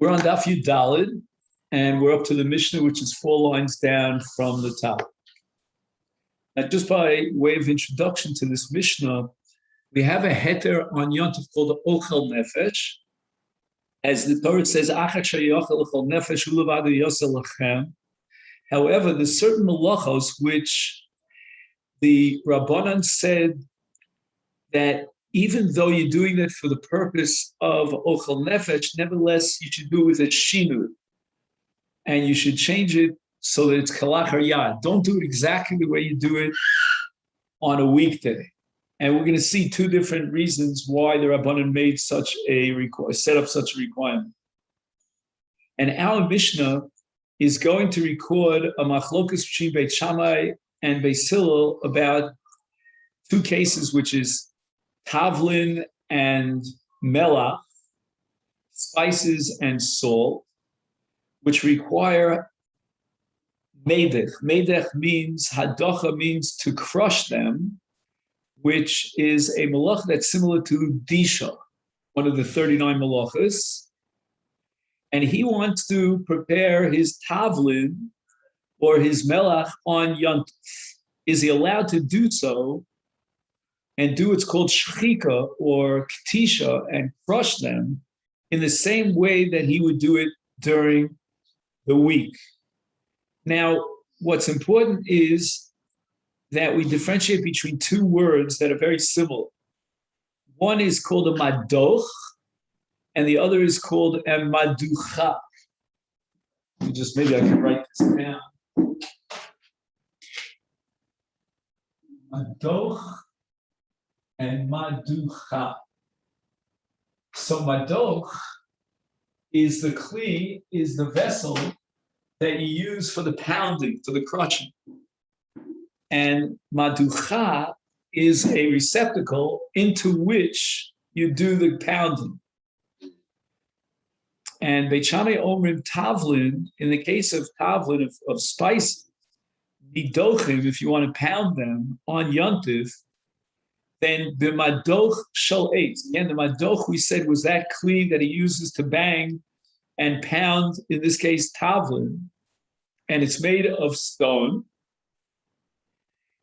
We're on Daf Yud Daled, and we're up to the Mishnah, which is 4 lines down from the top. Now, just by way of introduction to this Mishnah, we have a heter on Yontif called the Ochel Nefesh. As the Torah says, Achat sheyochel echol nefesh ulevado yosel lechem. However, there's certain malachos which the Rabbanan said that even though you're doing it for the purpose of Ochel Nefesh, nevertheless, you should do it with a shinu. And you should change it so that it's kalachar yad. Don't do it exactly the way you do it on a weekday. And we're going to see 2 different reasons why the Rabbanan made such set up such a requirement. And our Mishnah is going to record a machlokas between Beit Shammai and Beis Hillel about 2 cases, which is tavlin and melach, spices and salt, which require meidech. Meidech means, hadocha means to crush them, which is a malach that's similar to disha, one of the 39 malachas. And he wants to prepare his tavlin or his melach on Yontif. Is he allowed to do so and do what's called shchika or ktisha and crush them in the same way that he would do it during the week? Now, what's important is that we differentiate between 2 words that are very similar. One is called a madoch, and the other is called a maducha. Maybe I can write this down. Madoch and maducha. So madoch is the kli, is the vessel that you use for the pounding, for the crushing. And maducha is a receptacle into which you do the pounding. And Beit Shammai omrim tavlin, in the case of tavlin, of spices, midochim, if you want to pound them on Yontif, then the madoch shel eitz. Again, the madoch, we said, was that kli that he uses to bang and pound, in this case, tavlin, and it's made of stone.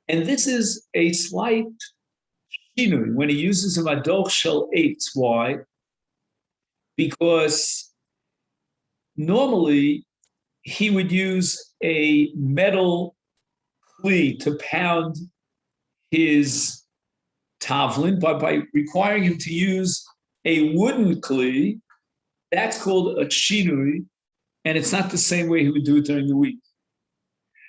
And this is a slight shinui when he uses a madoch shel eitz. Why? Because normally he would use a metal kli to pound his tavlin, but by requiring him to use a wooden kli, that's called a shinui, and it's not the same way he would do it during the week.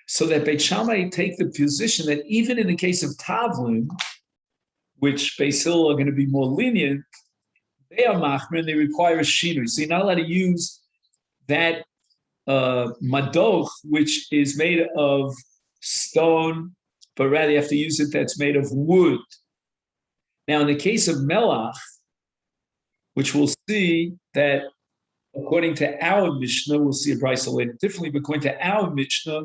So that Beit Shammai take the position that even in the case of tavlin, which Beis Hillel are going to be more lenient, they are machmer and they require a shinui. So you're not allowed to use that madoch, which is made of stone, but rather you have to use it that's made of wood. Now, in the case of melach, which we'll see that according to our Mishnah, we'll see a brisa later differently, but according to our Mishnah,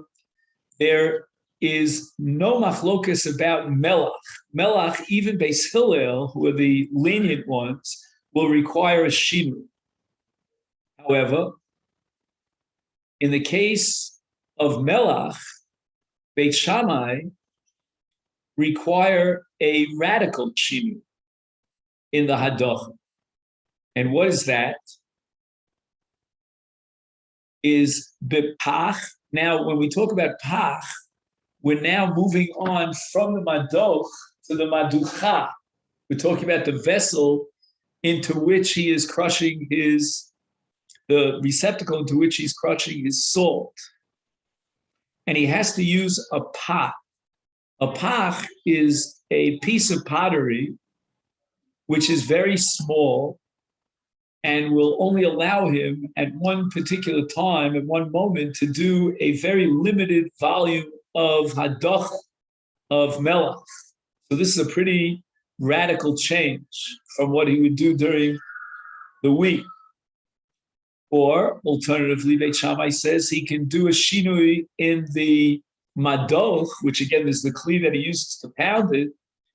there is no machlokas about melach. Melach, even Beis Hillel, who are the lenient ones, will require a shinu. However, in the case of melach, Beit Shammai require a radical shinu in the hadocha. And what is that? Is bepach. Now, when we talk about pach, we're now moving on from the madoch to the maducha. We're talking about the vessel into which he is crushing the receptacle into which he's crushing his salt. And he has to use a pach. A pach is a piece of pottery which is very small and will only allow him at one particular time, at one moment, to do a very limited volume of hadocha, of melach. So this is a pretty radical change from what he would do during the week. Or, alternatively, Beit Shammai says he can do a shinui in the madoch, which again is the kli that he uses to pound it,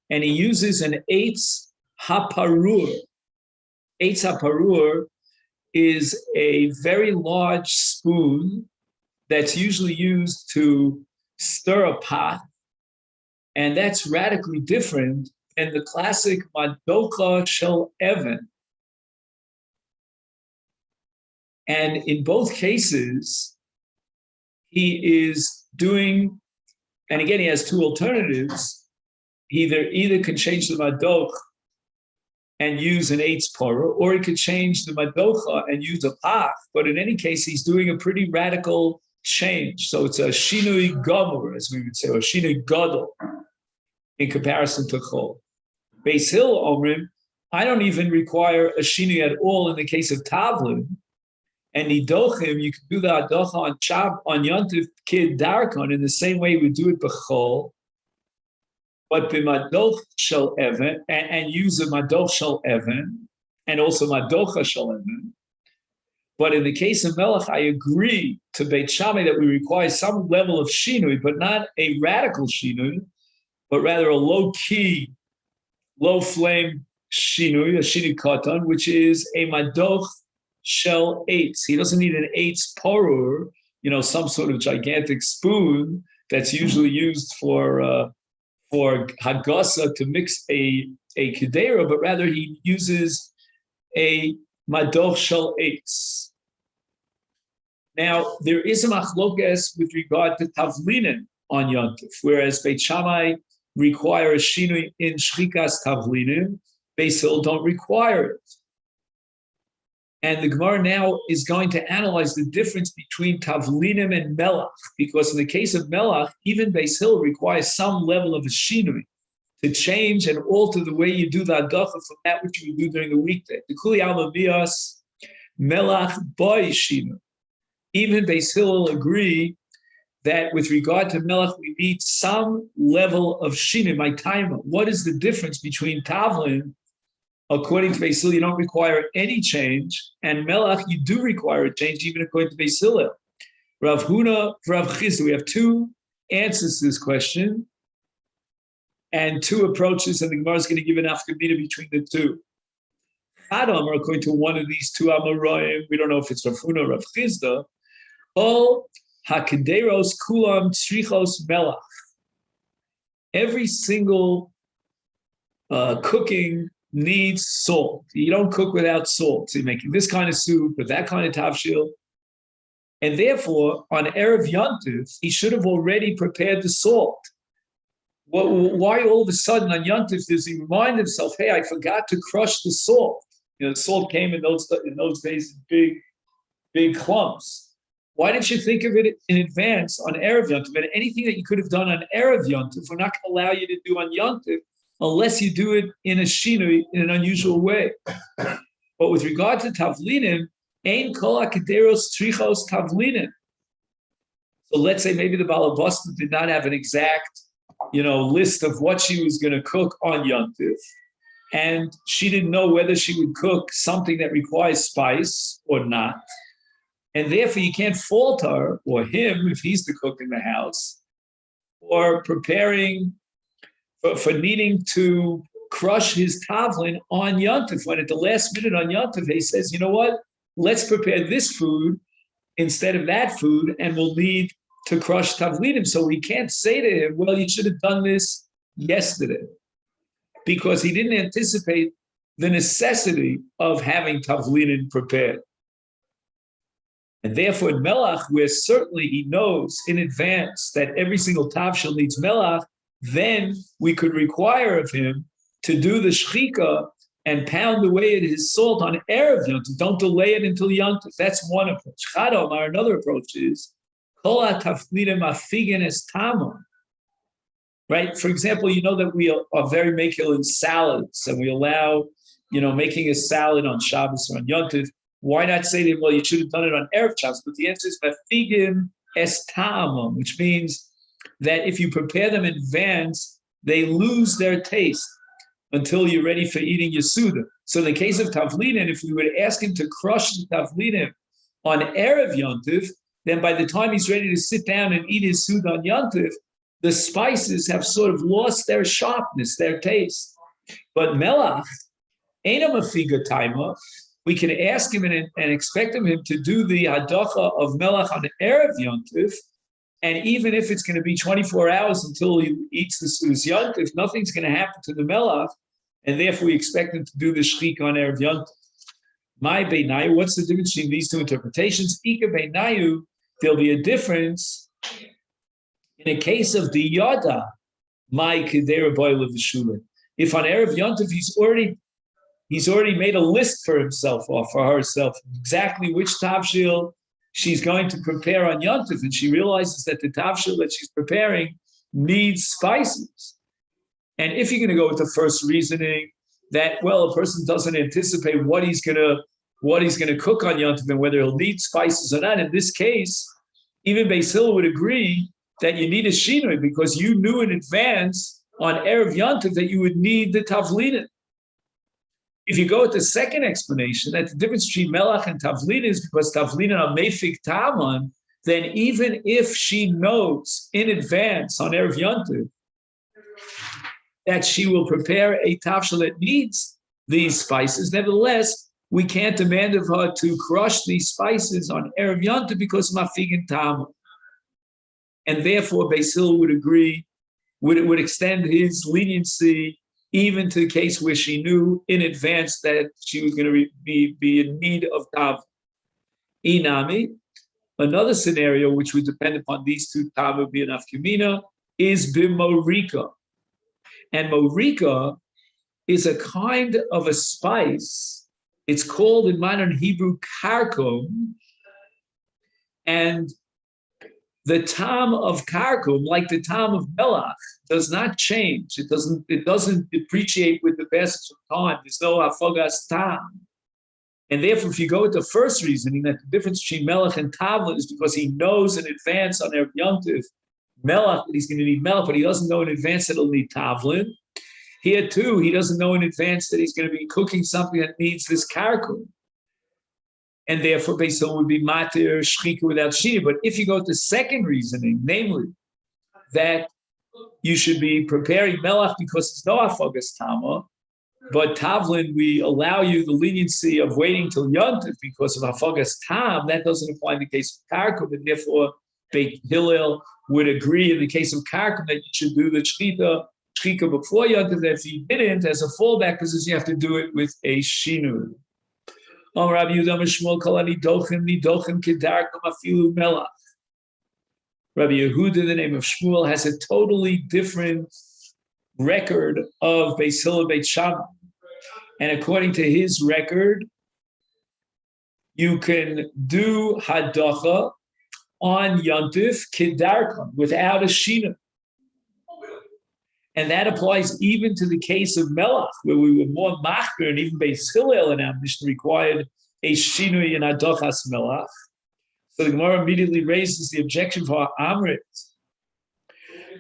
and he uses an eitz haparur. Eitz haparur is a very large spoon that's usually used to stir a pot, and that's radically different than the classic madocha shel even. And in both cases, he is doing, and again, he has two alternatives. He either can change the madoch and use an eitz porah, or he could change the madocha and use a pach. But in any case, he's doing a pretty radical change. So it's a shinui gamur, as we would say, or shinui gadol, in comparison to chol. Beis Hill omrim, I don't even require a shinui at all in the case of tavlin. And nidochim, you can do the adocha on Yontif Kid Darkon in the same way we do it b'chol, but b'madoch shel even, and use a madoch shel even, and also madocha shel even. But in the case of Melech, I agree to Beit Shammai that we require some level of shinui, but not a radical shinui, but rather a low-key, low-flame shinui, a shinui katan, which is a madoch shel eitz. He doesn't need an eitz porur, some sort of gigantic spoon that's usually used for hagasa to mix a kedera, but rather he uses a madoch shel eitz. Now, there is a machlokes with regard to tavlinin on Yontif, whereas Beit Shammai require a shinui in shchikas tavlinin, Beis Hill don't require it. And the Gemara now is going to analyze the difference between tavlinim and melach, because in the case of melach, even Beis Hill requires some level of a shinui to change and alter the way you do the hadacha from that which you do during the weekday. The kuli alma bias melach boy shinui. Even Beis Hill will agree that with regard to melach, we need some level of shinui. My timer. What is the difference between tavlin? According to Beis Hill, you don't require any change, and melach, you do require a change, even according to Beis Hill. Rav Huna, Rav Chizda, we have two answers to this question, and two approaches, and the Gemara is going to give an afkamina between the two. Adam, or according to one of these two Amoraim, we don't know if it's Rav Huna or Rav Chizda, all hakederos kulam tzrichos melach. Every single cooking needs salt. You don't cook without salt. So you're making this kind of soup or that kind of tavshil. And therefore, on Erev Yontif, he should have already prepared the salt. Why all of a sudden on Yontif does he remind himself, hey, I forgot to crush the salt? The salt came in those days in big clumps. Why didn't you think of it in advance on Erev Yontif? And anything that you could have done on Erev Yontif, we're not going to allow you to do on Yontif, unless you do it in a shinui, in an unusual way. But with regard to tavlinim, ein kol hakederos tzrichos tavlinim. So let's say maybe the balabasta did not have an exact, list of what she was going to cook on Yontif, and she didn't know whether she would cook something that requires spice or not. And therefore, you can't fault her or him, if he's the cook in the house, for preparing for needing to crush his tavlin on Yontif, when at the last minute on Yontif, he says, you know what, let's prepare this food instead of that food, and we'll need to crush tavlinim. So we can't say to him, well, you should have done this yesterday, because he didn't anticipate the necessity of having tavlinim prepared. And therefore, in melach, where certainly he knows in advance that every single tavshil needs melach, then we could require of him to do the shchika and pound away at his salt on Erev Yontif. Don't delay it until Yontif. That's one approach. Chadam, our another approach is kol hataflidim afigen es tamon. Right? For example, that we are very makil in salads, and we allow, making a salad on Shabbos or on Yontif. Why not say to him, well, you should have done it on Erev Shabbos? But the answer is afigen es tamon, which means that if you prepare them in advance, they lose their taste until you're ready for eating your Suda. So in the case of tavlinim, if we would ask him to crush the tavlinim on Erev Yontif, then by the time he's ready to sit down and eat his Suda on Yontif, the spices have sort of lost their sharpness, their taste. But melach, ain't a mafiga taima, we can ask him and expect him to do the hadacha of melach on Erev Yontif, and even if it's going to be 24 hours until he eats the Sudas Yontif, nothing's going to happen to the melach, and therefore we expect him to do the shchik on Erev Yontif. My beinayu, what's the difference between these two interpretations? Ika beinayu, there'll be a difference in a case of the yada, my kedera boil of the shulin. If on Erev Yontif he's already made a list for himself or for herself, exactly which tavshil she's going to prepare on Yontif, and she realizes that the tavshil that she's preparing needs spices. And if you're going to go with the first reasoning that, well, a person doesn't anticipate what he's going to cook on Yontif and whether he'll need spices or not, in this case, even Beis Hillel would agree that you need a shinui because you knew in advance on Erev Yontif that you would need the tavlina. If you go with the second explanation, that the difference between melach and tavlina is because tavlina are mefik taman, then even if she knows in advance on Erev Yontif that she will prepare a tavshil that needs these spices, nevertheless, we can't demand of her to crush these spices on Erev Yontif because mafik and taman. And therefore, Beis Hillel would agree, would extend his leniency even to the case where she knew in advance that she was going to be in need of tav. Inami, another scenario which would depend upon these two tav would be an afkamina, is bimorika. And morika is a kind of a spice. It's called in modern Hebrew karkum, and the tam of karkum, like the tam of melach, does not change. It doesn't depreciate with the passage of time. There's no afagas tam. And therefore, if you go with the first reasoning that the difference between melach and tavlin is because he knows in advance on Erev Yontif melach that he's going to need melach, but he doesn't know in advance that he'll need tavlin. Here too, he doesn't know in advance that he's going to be cooking something that needs this karkum. And therefore, Beis Hillel would be matir shchika without shina. But if you go to the second reasoning, namely that you should be preparing melach because it's no afagas tama, but tavlin, we allow you the leniency of waiting till yontif because of afagas tam, that doesn't apply in the case of karkum, and therefore Beit Hillel would agree in the case of karkum that you should do the shchika before yontif. That if you didn't, as a fallback position, you have to do it with a shinu. Rabbi Yehuda, the name of Shmuel, has a totally different record of Beis Hillel Beit Shammai. And according to his record, you can do hadacha on Yontif kedarkon without a shina. And that applies even to the case of melach, where we were more machmir, and even Beis Hillel in our Mishnah required a shinui in adachas melach. So the Gemara immediately raises the objection for our Amrit.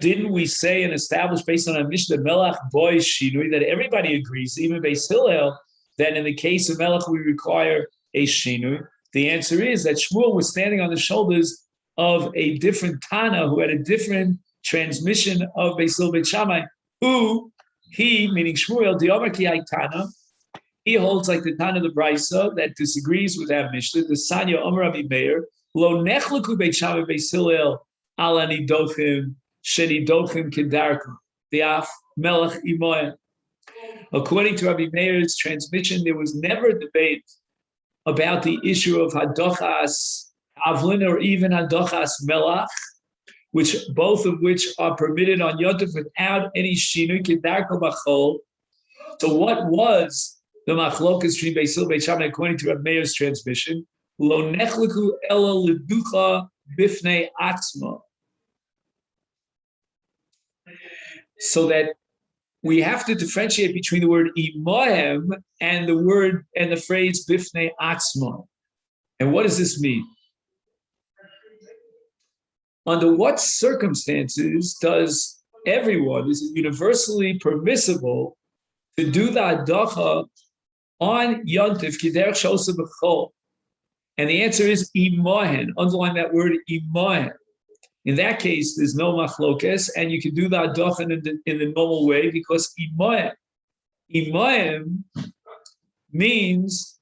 Didn't we say and establish based on our Mishnah melach boy shinui that everybody agrees, even Beis Hillel, that in the case of melach we require a shinui? The answer is that Shmuel was standing on the shoulders of a different Tana who had a different transmission of Beis Hillel Beit Shammai, who he, meaning Shmuel, the Omer Ki Tana, he holds like the Tana of the Beitza that disagrees with our Mishnah. The Sanya Omer Rabbi Meir, Lo nechleku Beit Shammai Beis Hillel ala nidochim shenidochim kedarkum v'af melech imoyim. According to Rabbi Meir's transmission, there was never a debate about the issue of hadochas avlin or even hadochas melach, which both of which are permitted on Yontif without any shinui kedarko bachol. So what was the machlokas between Beis Hillel Beit Shammai according to Rabbi Meir's transmission? Lo nechleku ela leducha bifnei atzma. So that we have to differentiate between the word imohem and the phrase bifnei atzma. And what does this mean? Under what circumstances is it universally permissible to do the hadacha on Yontif Kiderech Shosa B'chol? And the answer is imohen. Underline that word imohen. In that case, there's no machlokes, and you can do the hadacha in the normal way because imohen. Imohen means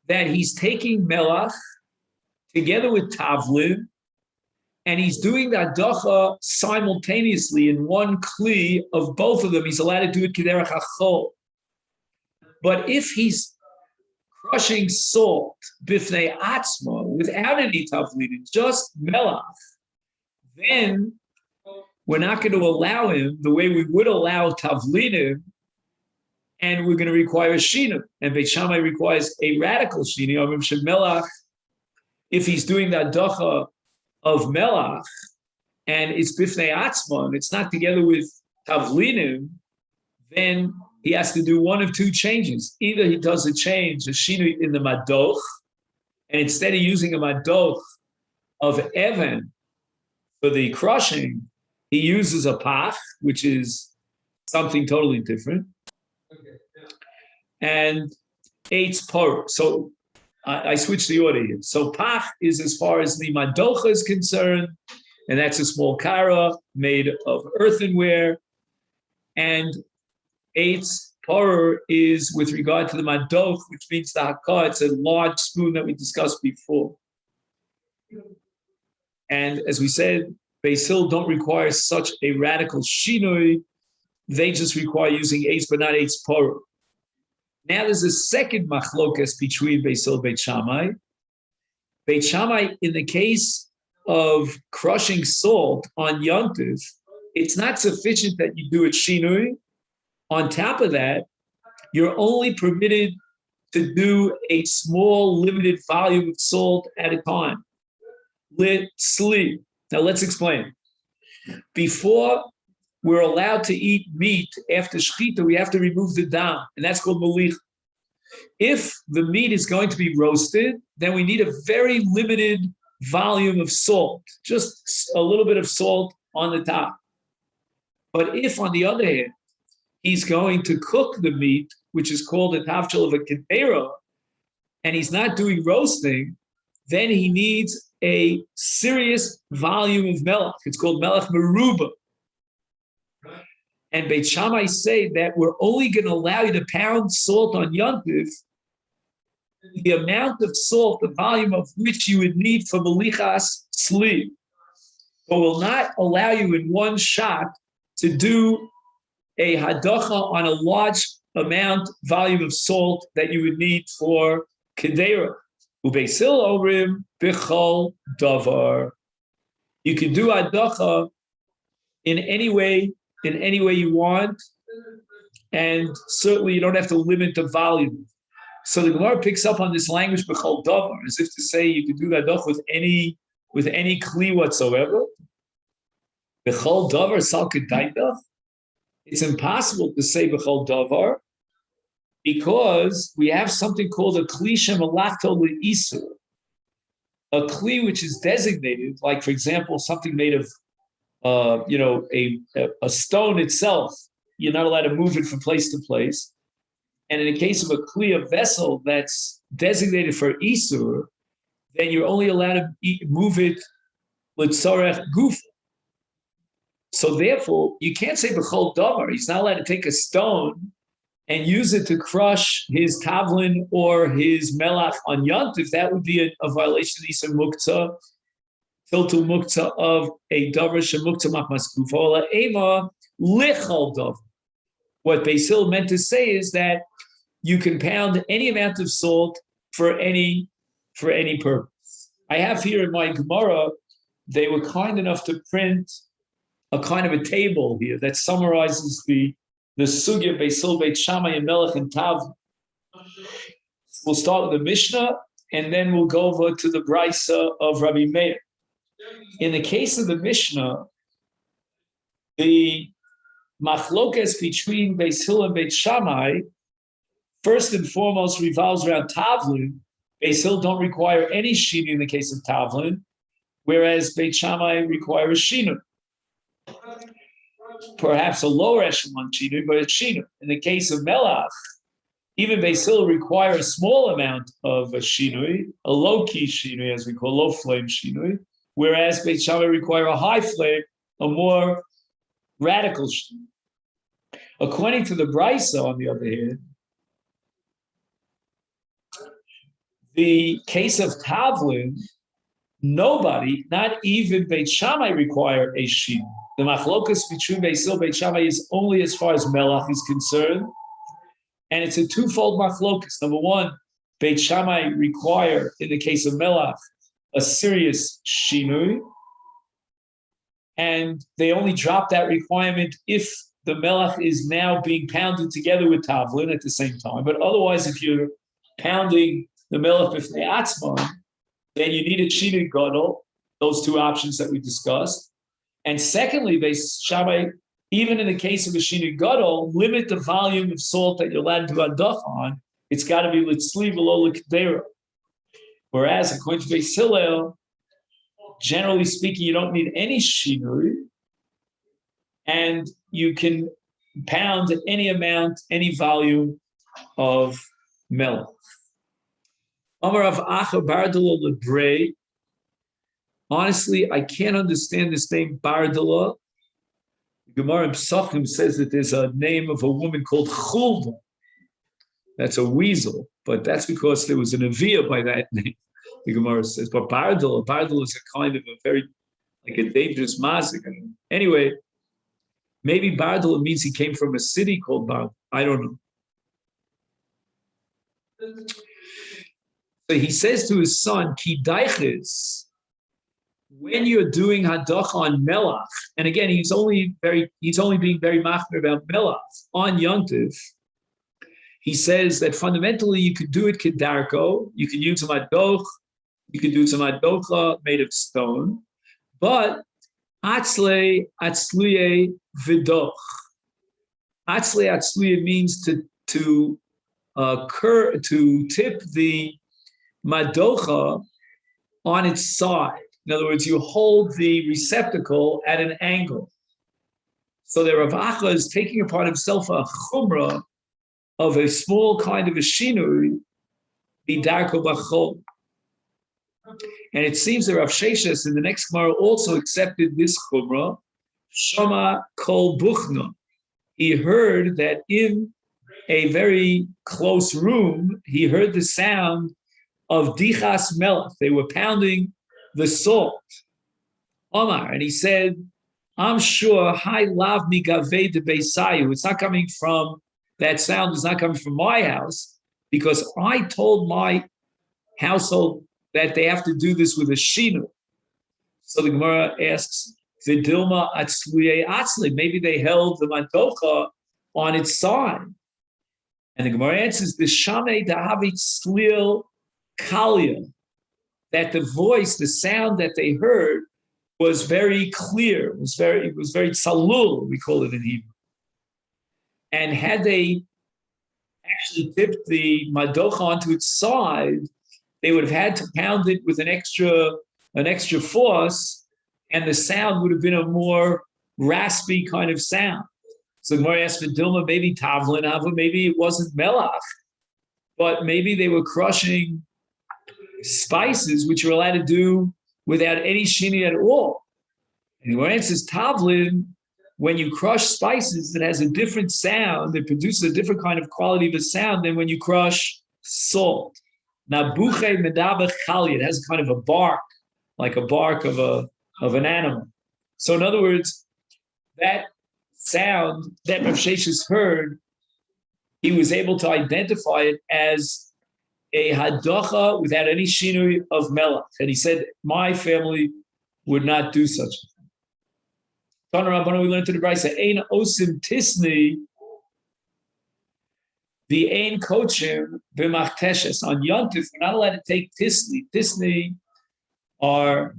that he's taking melach together with tavlin, and he's doing the adacha simultaneously in one kli of both of them. He's allowed to do it kederach hachol. But if he's crushing salt bifnei atzma without any tavlin, just melach, then we're not going to allow him the way we would allow tavlinim, and we're going to require shina. And Beit Shammai requires a radical shina. If he's doing the adacha of melach, and it's bifnei atzma, and it's not together with tavlinim, then he has to do one of two changes. Either he does a change, a shinu in the madoch, and instead of using a madoch of Evan for the crushing, he uses a pach, which is something totally different. And eight's por. So I switched the order here. So pach is as far as the madocha is concerned, and that's a small kara made of earthenware. And eight's por is with regard to the madoch, which means the hakah. It's a large spoon that we discussed before. And as we said, Beis Hillel don't require such a radical shinoi. They just require using eitz, but not eitz por. Now there's a second machlokas between Beis Hillel and Beit Shammai. Beit Shammai, in the case of crushing salt on Yontif, it's not sufficient that you do it shinui. On top of that, you're only permitted to do a small, limited volume of salt at a time. Lit sleep. Now let's explain. Before we're allowed to eat meat after shechita, we have to remove the dam, and that's called malich. If the meat is going to be roasted, then we need a very limited volume of salt, just a little bit of salt on the top. But if, on the other hand, he's going to cook the meat, which is called a tavshel of a kedera, and he's not doing roasting, then he needs a serious volume of melech. It's called melech meruba. And Beit Shammai say that we're only going to allow you to pound salt on Yontif, the amount of salt, the volume of which you would need for melichas sleep. But will not allow you in one shot to do a hadacha on a large amount, volume of salt that you would need for kedera. Ubeis Hillel omrim bichol davar. You can do hadacha in any way you want, and certainly you don't have to limit the volume. So the Gemara picks up on this language b'chol davar, as if to say you can do that with any kli whatsoever. B'chol davar sal kedaitach. It's impossible to say b'chol davar because we have something called a kli shemalachto le'isur, a kli which is designated, like for example, something made of a stone itself. You're not allowed to move it from place to place. And in the case of a kli, a vessel that's designated for isur, then you're only allowed to move it l'tzorech guf. So therefore, you can't say b'chol davar. He's not allowed to take a stone and use it to crush his tavlin or his melach on Yontif. That would be a violation of isur muktzah, tiltul muktzah of a davar shemuktzah machmas gufa ola ema lichol davar. What Beis Hillel meant to say is that you can pound any amount of salt for any purpose. I have here in my Gemara, they were kind enough to print a kind of a table here that summarizes the sugya Beis Hillel, Beit Shammai, and Melech and Tav. We'll start with the Mishnah, and then we'll go over to the Beitza of Rabbi Meir. In the case of the Mishnah, the machlokas between Beis Hillel and Beit Shammai, first and foremost, revolves around Tavlin. Beis Hillel don't require any shinu in the case of Tavlin, whereas Beit Shammai requires shinu. Perhaps a lower echelon shinu, but it's shinu. In the case of Melach, even Beis Hillel require a small amount of a shinui, a low-key shinui, as we call low-flame shinui, whereas Beit Shammai require a high flame, a more radical shinui. According to the Beitza, on the other hand, The case of Tavlin, nobody, not even Beit Shammai, require a sheet. The machlokas between Beit Hillel and Beit Shammai is only as far as melach is concerned, and it's a twofold machlokas. Number one, Beit Shammai require, in the case of melach, a serious shinui, and they only drop that requirement if the melach is now being pounded together with tavlin at the same time. But otherwise, if you're pounding the melach b'fnei atzman, then you need a shinui gadol, those two options that we discussed. And secondly, Beis Shammai, even in the case of a shinui gadol, limit the volume of salt that you're allowed to do adach on. It's got to be litzli v'lo l'kedera. Whereas according to Beis Hillel, generally speaking, you don't need any shinui, and you can pound any amount, any volume of melech. Amar of Acha Bardala Lebrei. Honestly, I can't understand this name Bardala. Gemara in Psachim says that there's a name of a woman called Chulda. That's a weasel, but that's because there was an Aviyah by that name. The Gemara says, but Bardala is a kind of a very, like a dangerous mazik. Anyway, maybe Bardala means he came from a city called Bardala. I don't know. So he says to his son, Ki daiches, when you're doing hadach on melach, and again, he's only being very machmir about melach on yontif. He says that fundamentally you could do it kedarko, you could use some adoch, you could do some adocha made of stone, but atzle atzluye vidoch. Atzle atzluye means to tip the madocha on its side. In other words, you hold the receptacle at an angle. So the Rav Acha is taking upon himself a chumrah of a small kind of a shinui, bidarko bachol. And it seems that Rav Sheshes in the next Gemara also accepted this chumrah, shama kol buchna. He heard that in a very close room, he heard the sound of dichas melech. They were pounding the salt. Omar, and he said, I'm sure, hi lav mi gavei de beisayu. It's not coming from, that sound is not coming from my house, because I told my household that they have to do this with a shinu. So the Gemara asks, Vidilma atzluye atzli. Maybe they held the madocha on its side. And the Gemara answers, the shamei dahavit slil kalia, that the voice, the sound that they heard was very clear, it was very tzalul, we call it in Hebrew. And had they actually tipped the madocha onto its side, they would have had to pound it with an extra force, and the sound would have been a more raspy kind of sound. So the Gemara asked for Dilma, maybe Tavlin Ava, maybe it wasn't Melach, but maybe they were crushing spices, which you're allowed to do without any shini at all. And the Gemara answers Tavlin, when you crush spices, it has a different sound, it produces a different kind of quality of a sound than when you crush salt. Now, buche medabech chali, it has kind of a bark, like a bark of an animal. So in other words, that sound that Rav Sheshes heard, he was able to identify it as a hadacha without any shinui of melach. And he said, my family would not do such a thing. Tana Rabbanu, we learned to the Beitza, ein osim tisni, the ein kochim b'machteshes. On yontif, we're not allowed to take tisni. Tisni are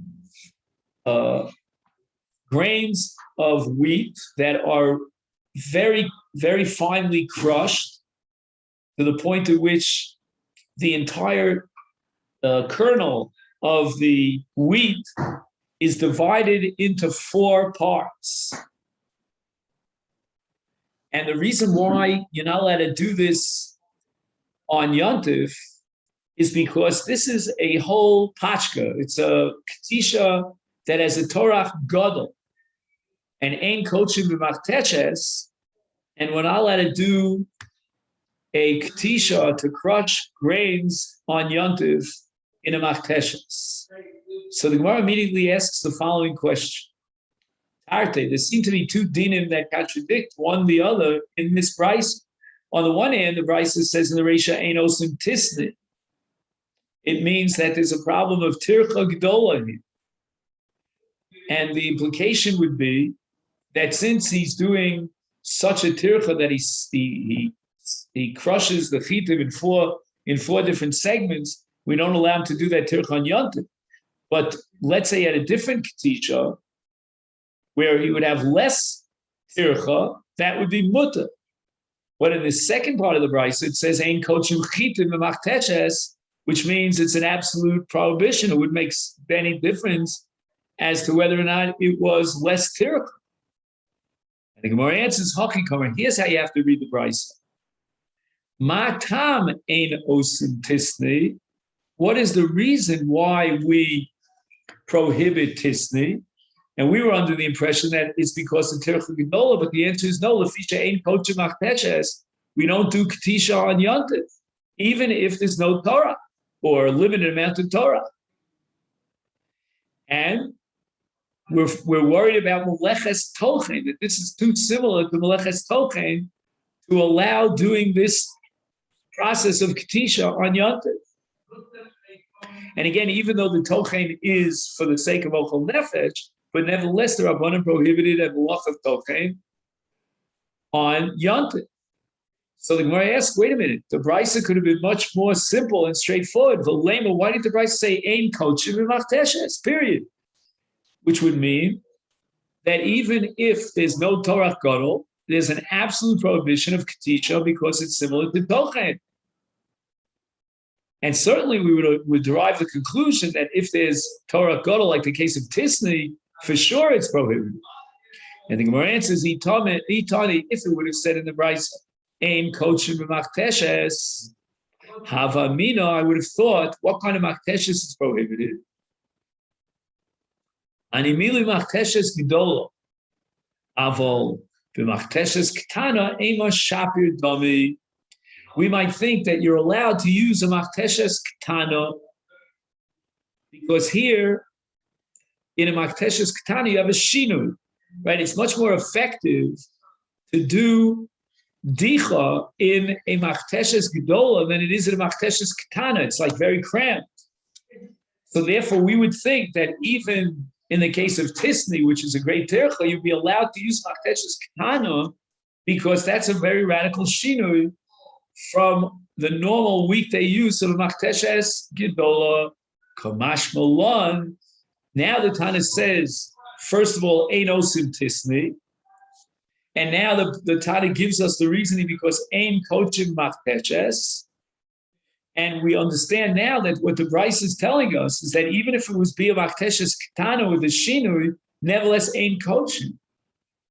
grains of wheat that are very, very finely crushed to the point at which the entire kernel of the wheat is divided into 4 parts. And the reason why you're not allowed to do this on Yontif is because this is a whole pachka. It's a katisha that has a torach gadol. And ein kochim b'machteches, and we're not allowed to do a ktisha to crush grains on yontiv in a machteshes. So the Gemara immediately asks the following question. Tarte, there seem to be two dinim that contradict one the other in this Bryce. On the one hand, the Bryce says in the Reisha, Ein Osim Tisnit. It means that there's a problem of tircha gdola here. And the implication would be that since he's doing such a tircha that he crushes the chitim in four different segments, we don't allow him to do that tircha on yontiv. But let's say at a different ketisha, where he would have less tircha, that would be mutter. But in the second part of the Bryce, it says ein kochim chitim v'machteshes, which means it's an absolute prohibition. It would make any difference as to whether or not it was less tircha. And the Gemara answers, Hakikamer. Here's how you have to read the Bryce. Ma tam ein osim tisni. What is the reason why we prohibit tisni? And we were under the impression that it's because of tircha gedola, but the answer is no. Lefisha ein kochim machteshes. We don't do ketisha on yontiv, even if there's no Torah or a limited amount of Torah. And we're worried about meleches tochen, that this is too similar to meleches tochen to allow doing this process of ketisha on yontiv. And again, even though the tochen is for the sake of ochel nefesh, but nevertheless, the Rabbanan prohibited a malach of tochen on yontiv. So the Gemara asks, wait a minute, the Brisa could have been much more simple and straightforward. V'lema, why did the Brisa say ein kochim v'machteshes, period? Which would mean that even if there's no Torah Gadol, there's an absolute prohibition of ketisha because it's similar to tochen. And certainly we would derive the conclusion that if there's Torah Gadol, like the case of Tisni, for sure it's prohibited. And the Gemara answers, Itani, if it would have said in the Brisa, ein kochim v'machteshes, hava mina, I would have thought, what kind of machteshes is prohibited? Animili machteshes gidolo, avol b'machteshes ketana ema shapir dami. We might think that you're allowed to use a machteshes ketana because here in a machteshes ketana you have a shinu, right? It's much more effective to do dicha in a machteshes gedola than it is in a machteshes ketana. It's like very cramped. So therefore, we would think that even in the case of tisni, which is a great tercha, you'd be allowed to use machteshes ketana because that's a very radical shinui from the normal weekday use of machteshes gedola. Kamash malan. Now the Tana says, first of all, ein osim tisni. And now the Tana gives us the reasoning because ein kochim machteshes. And we understand now that what the Bryce is telling us is that even if it was bia machteshes ketana with the shinui, nevertheless ein kochim.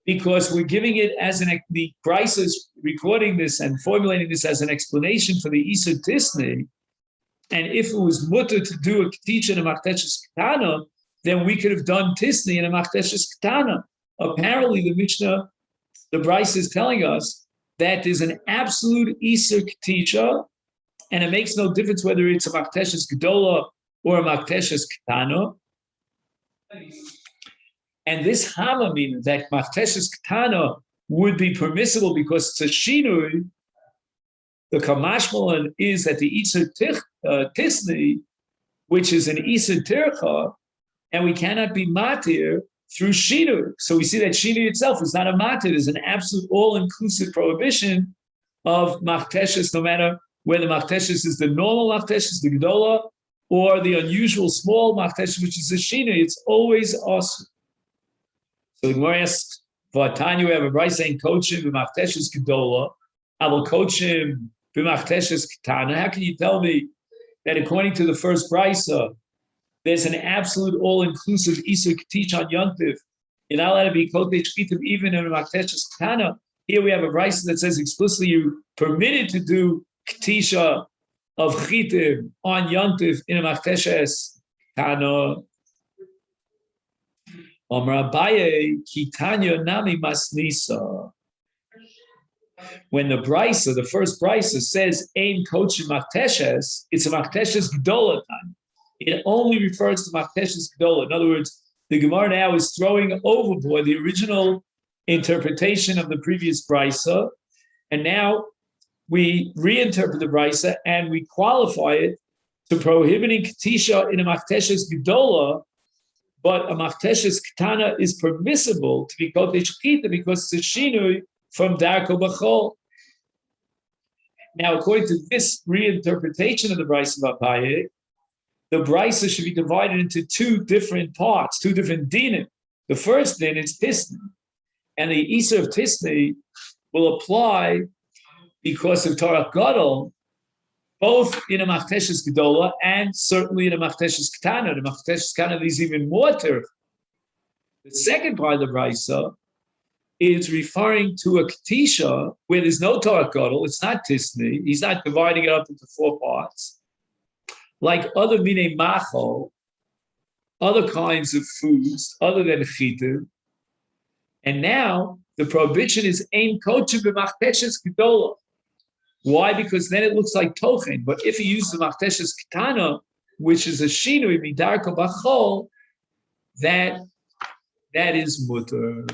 Because we're giving it as the Bryce is recording this and formulating this as an explanation for the Isur Tisni. And if it was mutter to do a ketisha in a machteshes ketana, then we could have done Tisni in a machteshes ketana. Apparently the Mishnah, the Bryce is telling us that there's an absolute Isur ketisha, and it makes no difference whether it's a machteshes gedola or a machteshes ketana. And this hama means that machteshes ketana would be permissible because it's a shinui. The kamashmalan is that the Isur Tisni, which is an Isur tircha, and we cannot be matir through shinui. So we see that shinui itself is not a matir; it's an absolute all-inclusive prohibition of machteshes, no matter whether machteshes is the normal machteshes, the gedola, or the unusual small machteshes, which is a shinui. It's always us. So the Gemara asks, "V'atanya we have a brayso saying kochim b'machteshes gedola, avol kochim b'machteshes ketana." How can you tell me that according to the first brayso, there's an absolute all-inclusive Isur Ketich on Yontiv? You're not allowed to be Kotei Shchitim even in a machteshes ketana. Here we have a brayso that says explicitly you're permitted to do Ketisha of Chitim on Yontiv in a machteshes ketana. Omar Abaye, Kitanya Nami Masnisa. When the Beitza, the first Beitza says Ein Kochim Machteshes, it's a Machteshes Gdola time. It only refers to Machteshes Gdola. In other words, the Gemara now is throwing overboard the original interpretation of the previous Beitza, and now we reinterpret the Beitza and we qualify it to prohibiting Ketisha in a Machteshes Gdola, but a Machteshes Ketana is permissible to be called Shechita because it's a Shinui from Darko B'chol. Now, according to this reinterpretation of the Beitza of Abaye, the Beitza should be divided into two different parts, two different dinim. The first din is Tisni, and the Isser of Tisni will apply because of Torah Gadol, both in a Machteshes Gedola and certainly in a Machteshes Ketana. The Machteshes Ketana is even more terrible. The second part of the Beitza is referring to a Ketisha where there's no Torah Gadol, it's not Tisni, he's not dividing it up into four parts. Like other Mine Machol, other kinds of foods other than Chitiv. And now the prohibition is Ein Kochim B'Machteshes Gedola. Why? Because then it looks like Tochen. But if he uses the Machteshes Ketana, which is a Shinui Midarko B'Chol, that is mutter.